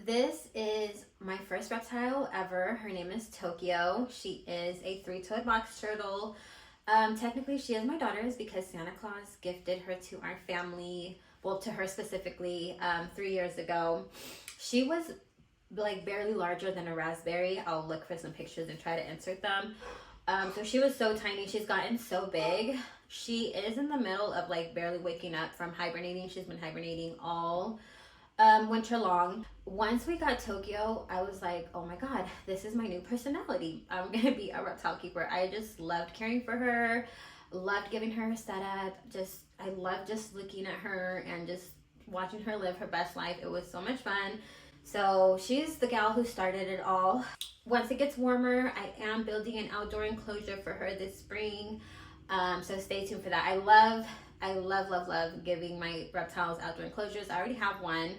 This is my first reptile ever. Her name is Tokyo. She is a three-toed box turtle. Technically, she is my daughter's because Santa Claus gifted her to our family, well, to her specifically, 3 years ago. She was like barely larger than a raspberry. I'll look for some pictures and try to insert them. So she was so tiny. She's gotten so big. She is in the middle of like barely waking up from hibernating. She's been hibernating all winter long. Once we got Tokyo, I was like, oh my god, this is my new personality. I'm gonna be a reptile keeper. I just loved caring for her, loved giving her a setup. I loved just looking at her and just watching her live her best life. It was so much fun. So she's the gal who started it all. Once it gets warmer, I am building an outdoor enclosure for her this spring. So stay tuned for that. I love giving my reptiles outdoor enclosures. I already have one.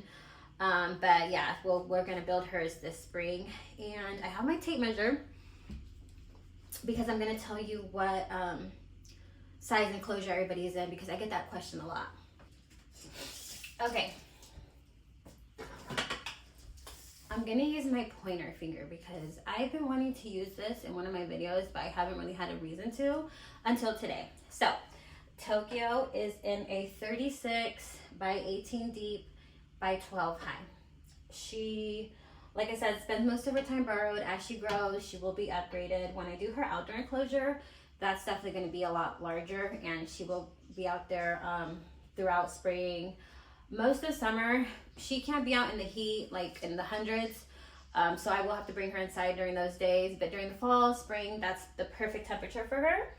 But yeah, we're gonna build hers this spring. And I have my tape measure because I'm gonna tell you what size enclosure everybody is in, because I get that question a lot. Okay. I'm gonna use my pointer finger because I've been wanting to use this in one of my videos, but I haven't really had a reason to until today. So Tokyo is in a 36 by 18 deep by 12 high. She, like I said, spends most of her time burrowed. As she grows, she will be upgraded. When I do her outdoor enclosure, that's definitely going to be a lot larger, and she will be out there throughout spring. Most of summer, she can't be out in the heat, like in the hundreds. So I will have to bring her inside during those days. But during the fall, spring, that's the perfect temperature for her.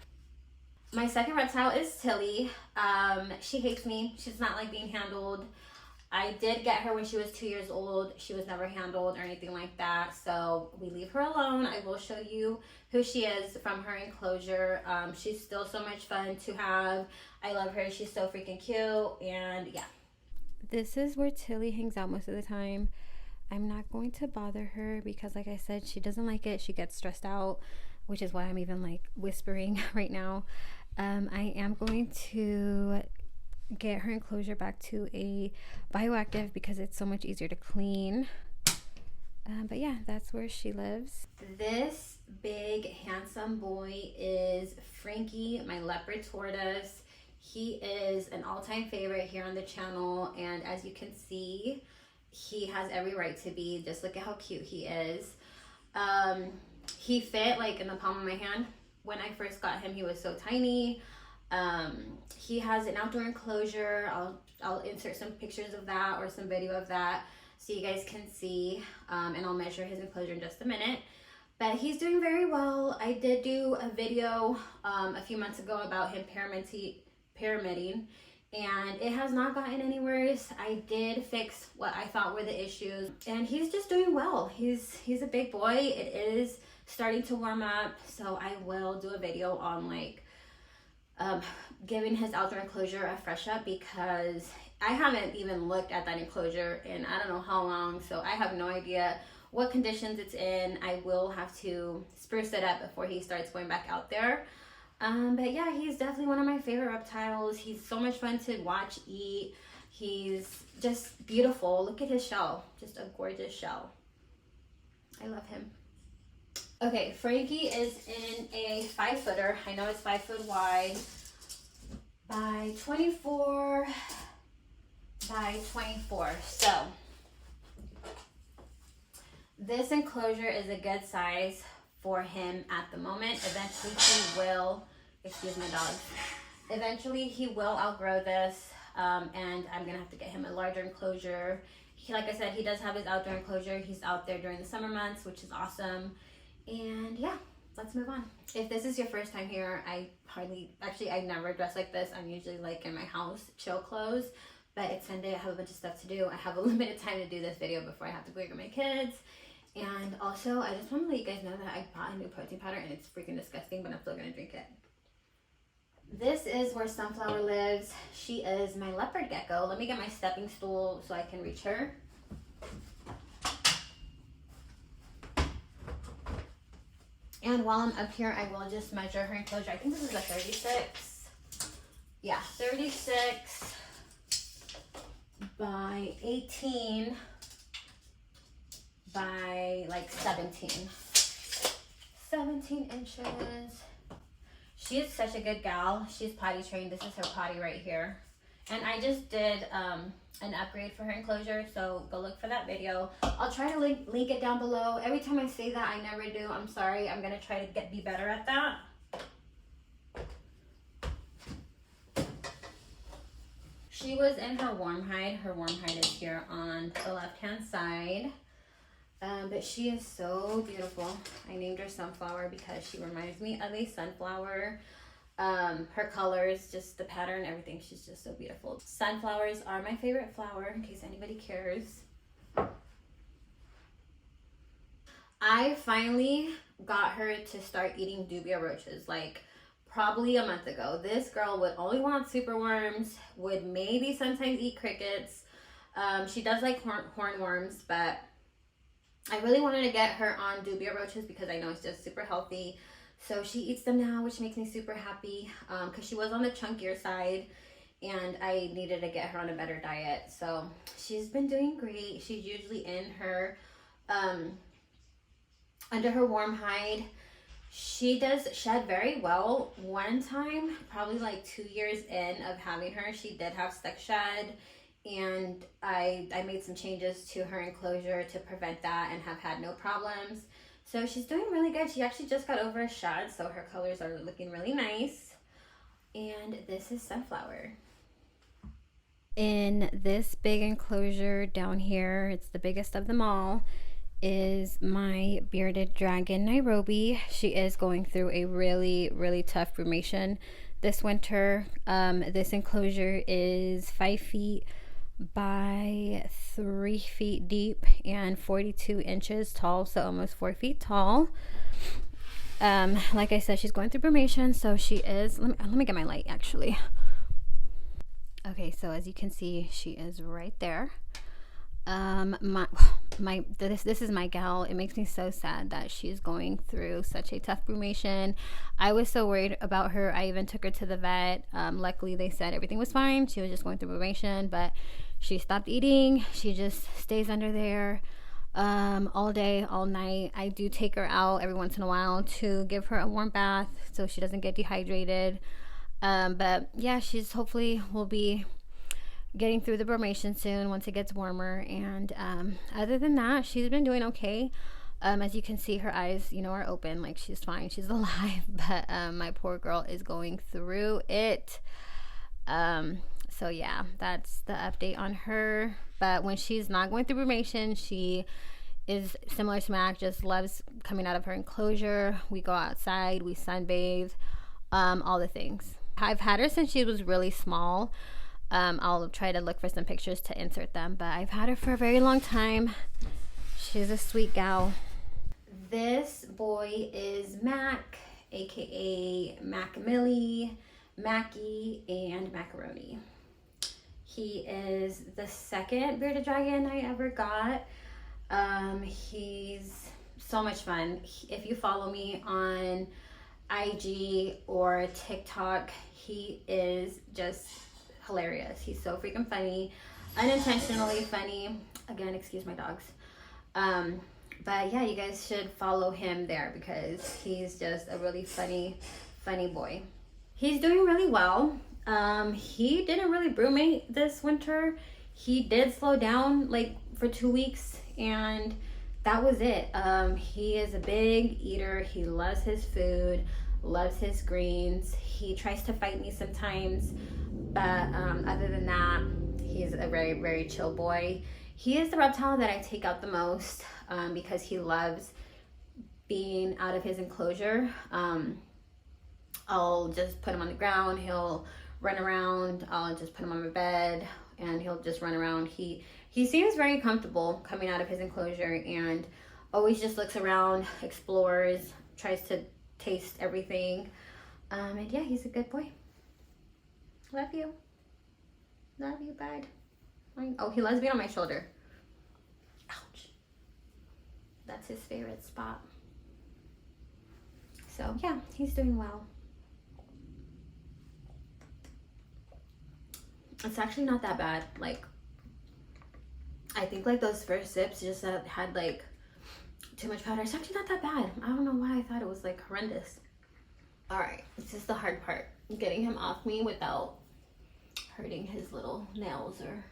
My second reptile is Tilly. She hates me. She does not like being handled. I did get her when she was 2 years old. She was never handled or anything like that. So we leave her alone. I will show you who she is from her enclosure. She's still so much fun to have. I love her. She's so freaking cute. And yeah. This is where Tilly hangs out most of the time. I'm not going to bother her because, like I said, she doesn't like it. She gets stressed out, which is why I'm even like whispering right now. I am going to get her enclosure back to a bioactive because it's so much easier to clean. But yeah, that's where she lives. This big handsome boy is Frankie, my leopard tortoise. He is an all-time favorite here on the channel, and as you can see, he has every right to be. Just look at how cute he is. He fit like in the palm of my hand. When I first got him, he was so tiny. He has an outdoor enclosure. I'll insert some pictures of that or some video of that so you guys can see, and I'll measure his enclosure in just a minute. But he's doing very well. I did do a video a few months ago about him pyramiding, and it has not gotten any worse. I did fix what I thought were the issues, and he's just doing well. He's a big boy. It is starting to warm up, so I will do a video on like giving his outdoor enclosure a fresh up, because I haven't even looked at that enclosure in I don't know how long, so I have no idea what conditions it's in. I will have to spruce it up before he starts going back out there. But yeah, he's definitely one of my favorite reptiles. He's so much fun to watch eat. He's just beautiful. Look at his shell. Just a gorgeous shell. I love him. Okay, Frankie is in a 5-footer. I know it's 5 foot wide by 24 by 24. So this enclosure is a good size for him at the moment. Eventually he will, excuse my dog, eventually he will outgrow this, and I'm gonna have to get him a larger enclosure. Like I said, he does have his outdoor enclosure. He's out there during the summer months, which is awesome. And yeah, let's move on. If this is your first time here, I never dress like this. I'm usually like in my house, chill clothes, but it's Sunday. I have a bunch of stuff to do. I have a limited time to do this video before I have to go get my kids. And also, I just want to let you guys know that I bought a new protein powder, and it's freaking disgusting, but I'm still gonna drink it. This is where Sunflower lives. She is my leopard gecko. Let me get my stepping stool so I can reach her. And while I'm up here, I will just measure her enclosure. I think this is a 36. Yeah, 36 by 18 by like 17 inches. She is such a good gal. She's potty trained. This is her potty right here. And I just did an upgrade for her enclosure, so go look for that video. I'll try to link it down below. Every time I say that, I never do. I'm sorry. I'm gonna try to be better at that. She was in her warm hide. Her warm hide is here on the left-hand side. But she is so beautiful. I named her Sunflower because she reminds me of a sunflower. Her colors, just the pattern, everything, she's just so beautiful. Sunflowers are my favorite flower, in case anybody cares. I finally got her to start eating dubia roaches, like probably a month ago. This girl would only want superworms, would maybe sometimes eat crickets. She does like hornworms, but I really wanted to get her on dubia roaches because I know it's just super healthy. So she eats them now, which makes me super happy because she was on the chunkier side and I needed to get her on a better diet. So she's been doing great. She's usually in her, under her warm hide. She does shed very well. One time, probably like 2 years in of having her, she did have stuck shed. And I made some changes to her enclosure to prevent that and have had no problems. So she's doing really good. She actually just got over a shed, so her colors are looking really nice. And this is Sunflower. In this big enclosure down here, it's the biggest of them all, is my bearded dragon Nairobi. She is going through a really tough brumation this winter. This enclosure is 5 feet by 3 feet deep and 42 inches tall, so almost 4 feet tall. Like I said, she's going through brumation, so she is, let me get my light actually. Okay, so as you can see, she is right there. This is my gal. It makes me so sad that she's going through such a tough brumation. I was so worried about her. I even took her to the vet. Luckily they said everything was fine. She was just going through brumation, but she stopped eating. She just stays under there all day, all night. I do take her out every once in a while to give her a warm bath so she doesn't get dehydrated. But yeah, she's hopefully will be getting through the brumation soon once it gets warmer. And other than that, she's been doing okay. As you can see, her eyes, are open, like she's fine, she's alive. But my poor girl is going through it. So yeah, that's the update on her. But when she's not going through brumation, she is similar to Mac, just loves coming out of her enclosure. We go outside, we sunbathe, all the things. I've had her since she was really small. I'll try to look for some pictures to insert them, but I've had her for a very long time. She's a sweet gal. This boy is Mac, aka Macamillie, Mackie, and Macaroni. He is the second bearded dragon I ever got. He's so much fun. If you follow me on IG or TikTok, he is just hilarious. He's so freaking funny, unintentionally funny. Again, excuse my dogs. But yeah, you guys should follow him there because he's just a really funny boy. He's doing really well. He didn't really brumate this winter. He did slow down like for 2 weeks and that was it. He is a big eater. He loves his food, loves his greens. He tries to fight me sometimes, but other than that, he's a very chill boy. He is the reptile that I take out the most because he loves being out of his enclosure. I'll just put him on the ground, he'll run around. I'll just put him on my bed and he'll just run around. He seems very comfortable coming out of his enclosure and always just looks around, explores, tries to taste everything. And yeah, he's a good boy. Love you. Love you, bud. Oh, he loves being on my shoulder. Ouch. That's his favorite spot. So yeah, he's doing well. It's actually not that bad. Like, I think like those first sips just had like too much powder. It's actually not that bad. I don't know why I thought it was like horrendous. All right, this is the hard part, getting him off me without hurting his little nails or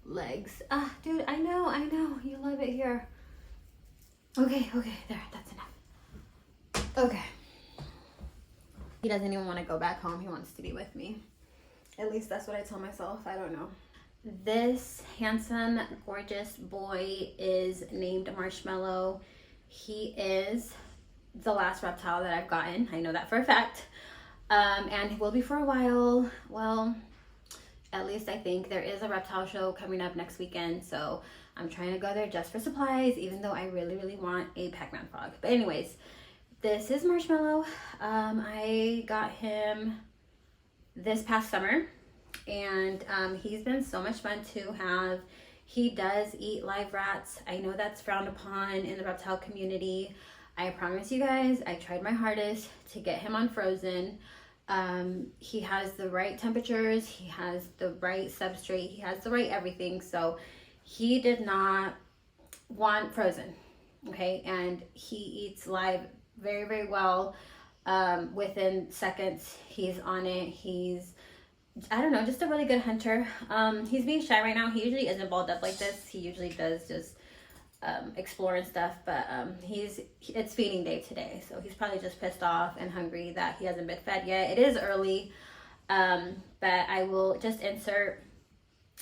legs. Ah, dude, I know, you love it here. Okay, there, that's enough. Okay. He doesn't even want to go back home. He wants to be with me. At least that's what I tell myself. I don't know. This handsome, gorgeous boy is named Marshmallow. He is the last reptile that I've gotten. I know that for a fact. And he will be for a while. Well, at least I think. There is a reptile show coming up next weekend, so I'm trying to go there just for supplies, even though I really want a Pac-Man frog. But anyways, this is Marshmallow. I got him this past summer, and he's been so much fun to have. He does eat live rats. I know that's frowned upon in the reptile community. I promise you guys, I tried my hardest to get him on frozen. He has the right temperatures, he has the right substrate, he has the right everything, so he did not want frozen, okay? And he eats live very well. Within seconds he's on it. He's, I don't know, just a really good hunter. He's being shy right now. He usually isn't balled up like this. He usually does just explore and stuff, but it's feeding day today, so he's probably just pissed off and hungry that he hasn't been fed yet. It is early, but I will just insert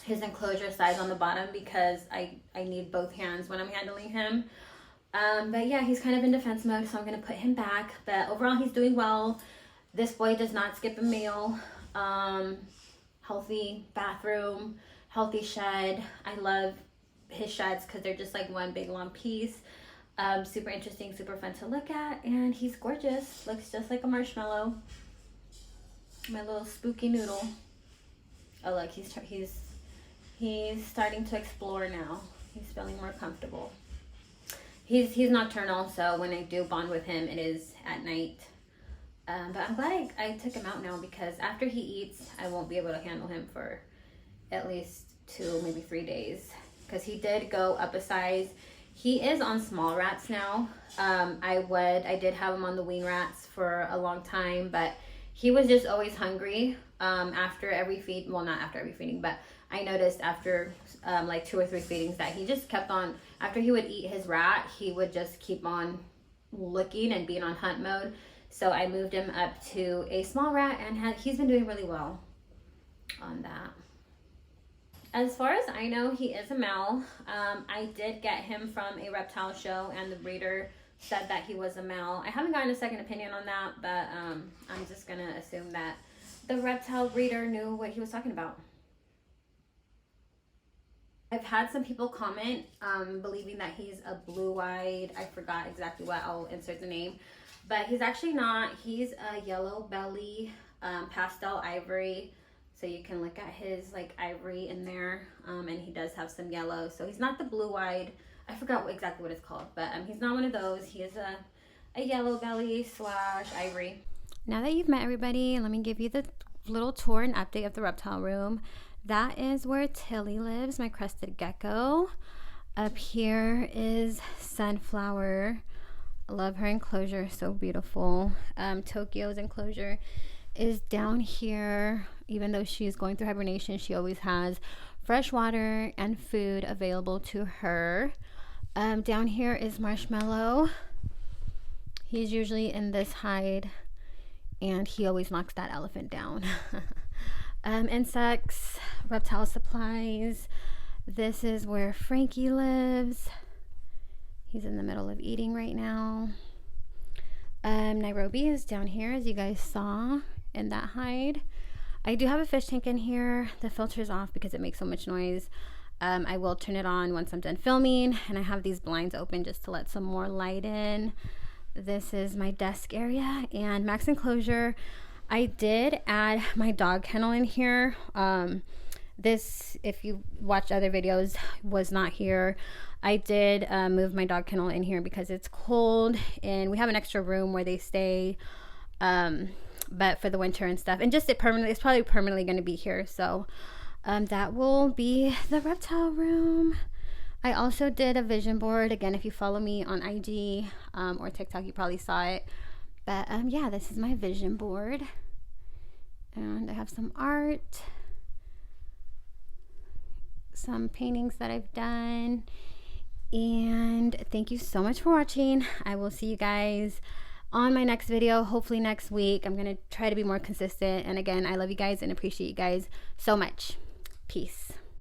his enclosure size on the bottom because I need both hands when I'm handling him. But yeah, he's kind of in defense mode, so I'm going to put him back. But overall, he's doing well. This boy does not skip a meal. Healthy bathroom, healthy shed. I love his sheds because they're just like one big long piece. Super interesting, super fun to look at. And he's gorgeous. Looks just like a marshmallow. My little spooky noodle. Oh, look, he's starting to explore now. He's feeling more comfortable. He's nocturnal, so when I do bond with him, it is at night. But I'm glad I took him out now, because after he eats, I won't be able to handle him for at least 2, maybe 3 days, because he did go up a size. He is on small rats now. I did have him on the wean rats for a long time, but he was just always hungry after every feed. Well, not after every feeding, but I noticed after like 2 or 3 feedings that he just kept on. After he would eat his rat, he would just keep on looking and being on hunt mode. So I moved him up to a small rat, and he's been doing really well on that. As far as I know, he is a male. I did get him from a reptile show, and the breeder said that he was a male. I haven't gotten a second opinion on that, but I'm just gonna assume that the reptile breeder knew what he was talking about. I've had some people comment believing that he's a blue-eyed, I forgot exactly what, I'll insert the name, but he's actually not. He's a yellow belly, pastel ivory, so you can look at his like ivory in there, and he does have some yellow, so he's not the blue-eyed, I forgot exactly what it's called, but he's not one of those. He is a yellow belly / ivory. Now that you've met everybody, let me give you the little tour and update of the reptile room. That is where Tilly lives, my crested gecko. Up here is Sunflower. I love her enclosure, so beautiful. Tokyo's enclosure is down here. Even though she's going through hibernation, she always has fresh water and food available to her. Down here is Marshmallow. He's usually in this hide, and he always knocks that elephant down. Insects, reptile supplies. This is where Frankie lives. He's in the middle of eating right now. Nairobi is down here, as you guys saw in that hide. I do have a fish tank in here. The filter is off because it makes so much noise. I will turn it on once I'm done filming, and I have these blinds open just to let some more light in. This is my desk area and Max enclosure. I did add my dog kennel in here. This, if you watched other videos, was not here. I did move my dog kennel in here because it's cold, and we have an extra room where they stay, but for the winter and stuff, and just it's probably permanently going to be here. So that will be the reptile room. I also did a vision board. Again, if you follow me on IG or TikTok, you probably saw it. But yeah, this is my vision board. And I have some art, some paintings that I've done. And thank you so much for watching. I will see you guys on my next video, hopefully next week. I'm going to try to be more consistent. And again, I love you guys and appreciate you guys so much. Peace.